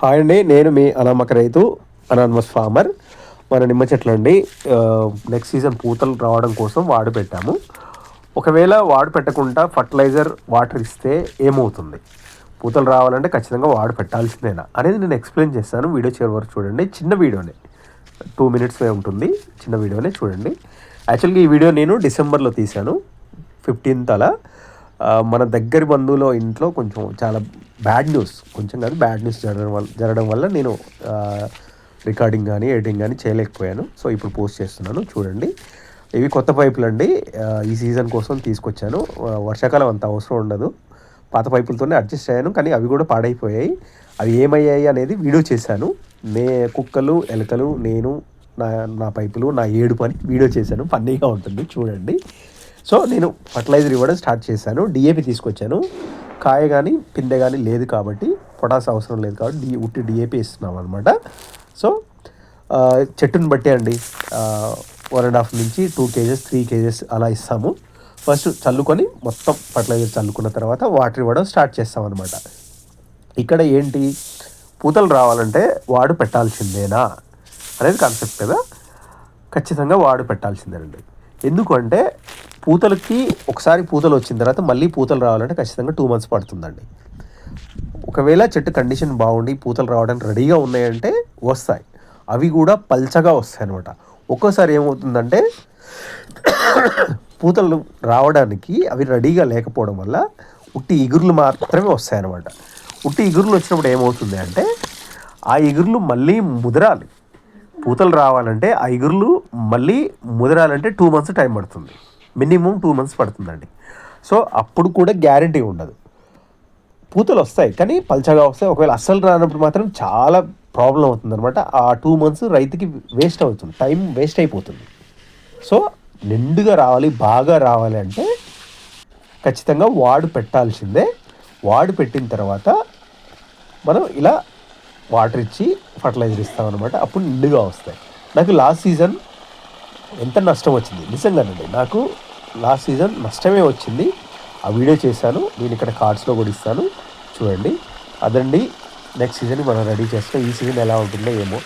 Hi అండి, నేను మీ అనామక రైతు అనానమస్ ఫార్మర్. మన నిమ్మ చెట్లు అండి నెక్స్ట్ సీజన్ పూతలు రావడం కోసం వాడు పెట్టాము. ఒకవేళ వాడు పెట్టకుండా ఫర్టిలైజర్ వాటర్ ఇస్తే ఏమవుతుంది, పూతలు రావాలంటే ఖచ్చితంగా వాడు పెట్టాల్సిందేనా అనేది నేను ఎక్స్ప్లెయిన్ చేస్తాను. వీడియో చివరి వరకు చూడండి. చిన్న వీడియోనే, 2 minutes ఉంటుంది. చిన్న వీడియోనే చూడండి. యాక్చువల్గా ఈ వీడియో నేను డిసెంబర్లో తీశాను, 15th అలా. మన దగ్గరి బంధువుల ఇంట్లో కొంచెం చాలా బ్యాడ్ న్యూస్, కొంచెం కాదు బ్యాడ్ న్యూస్ జరగడం వల్ల నేను రికార్డింగ్ కానీ ఎడిటింగ్ కానీ చేయలేకపోయాను. సో ఇప్పుడు పోస్ట్ చేస్తున్నాను, చూడండి. ఇవి కొత్త పైపులు అండి, ఈ సీజన్ కోసం తీసుకొచ్చాను. వర్షాకాలం అంత అవసరం ఉండదు, పాత పైపులతోనే అడ్జస్ట్ అయ్యాను. కానీ అవి కూడా పాడైపోయాయి. అవి ఏమయ్యాయి అనేది వీడియో చేశాను. కుక్కలు, ఎలకలు, నేను, నా పైపులు, నా ఏడుపు అని వీడియో చేశాను. ఫన్నీగా ఉంటుంది, చూడండి. సో నేను ఫర్టిలైజర్ ఇవ్వడం స్టార్ట్ చేశాను. డిఏపి తీసుకొచ్చాను. కాయ కానీ పిందె కానీ లేదు కాబట్టి, పొటాస్ అవసరం లేదు కాబట్టి ఉట్టి డిఏపి ఇస్తున్నాం అనమాట. సో చెట్టుని బట్టి అండి 1.5 నుంచి 2 kgs 3 kgs అలా ఇస్తాము. ఫస్ట్ చల్లుకొని మొత్తం ఫర్టిలైజర్ చల్లుకున్న తర్వాత వాటర్ ఇవ్వడం స్టార్ట్ చేస్తాం అనమాట. ఇక్కడ ఏంటి, పూతలు రావాలంటే వాడు పెట్టాల్సిందేనా అనేది కాన్సెప్ట్ కదా. ఖచ్చితంగా వాడు పెట్టాల్సిందేనండి. ఎందుకంటే పూతలకి ఒకసారి పూతలు వచ్చిన తర్వాత మళ్ళీ పూతలు రావాలంటే ఖచ్చితంగా 2 months పడుతుందండి. ఒకవేళ చెట్టు కండిషన్ బాగుండి పూతలు రావడానికి రెడీగా ఉన్నాయంటే వస్తాయి. అవి కూడా పల్చగా వస్తాయి అనమాట. ఒక్కోసారి ఏమవుతుందంటే పూతలు రావడానికి అవి రెడీగా లేకపోవడం వల్ల ఉట్టి ఇగుర్లు మాత్రమే వస్తాయన్నమాట. ఉట్టి ఇగుర్లు వచ్చినప్పుడు ఏమవుతుంది అంటే, ఆ ఇగుర్లు మళ్ళీ ముదరాలి. పూతలు రావాలంటే ఆ ఇగుర్లు మళ్ళీ ముదరాలంటే 2 months టైం పడుతుంది, మినిమం 2 months పడుతుందండి. సో అప్పుడు కూడా గ్యారంటీ ఉండదు. పూతలు వస్తాయి కానీ పల్చగా వస్తాయి. ఒకవేళ అస్సలు రానప్పుడు మాత్రం చాలా ప్రాబ్లం అవుతుంది అనమాట. ఆ 2 months రైతుకి వేస్ట్ అవుతుంది, టైం వేస్ట్ అయిపోతుంది. సో నిండుగా రావాలి, బాగా రావాలి అంటే ఖచ్చితంగా వాడు పెట్టాల్సిందే. వాడు పెట్టిన తర్వాత మనం ఇలా వాటర్ ఇచ్చి ఫర్టిలైజర్ ఇస్తామన్నమాట. అప్పుడు నిండుగా వస్తాయి. నాకు లాస్ట్ సీజన్ ఎంత నష్టం వచ్చింది నిజంగానండి, నాకు లాస్ట్ సీజన్ నష్టమే వచ్చింది. ఆ వీడియో చేశాను, నేను ఇక్కడ కార్డ్స్లో కూడా ఇస్తాను, చూడండి. అదండి నెక్స్ట్ సీజన్ మనం రెడీ చేస్తాం. ఈ సీజన్ ఎలా ఉంటుందో ఏమో.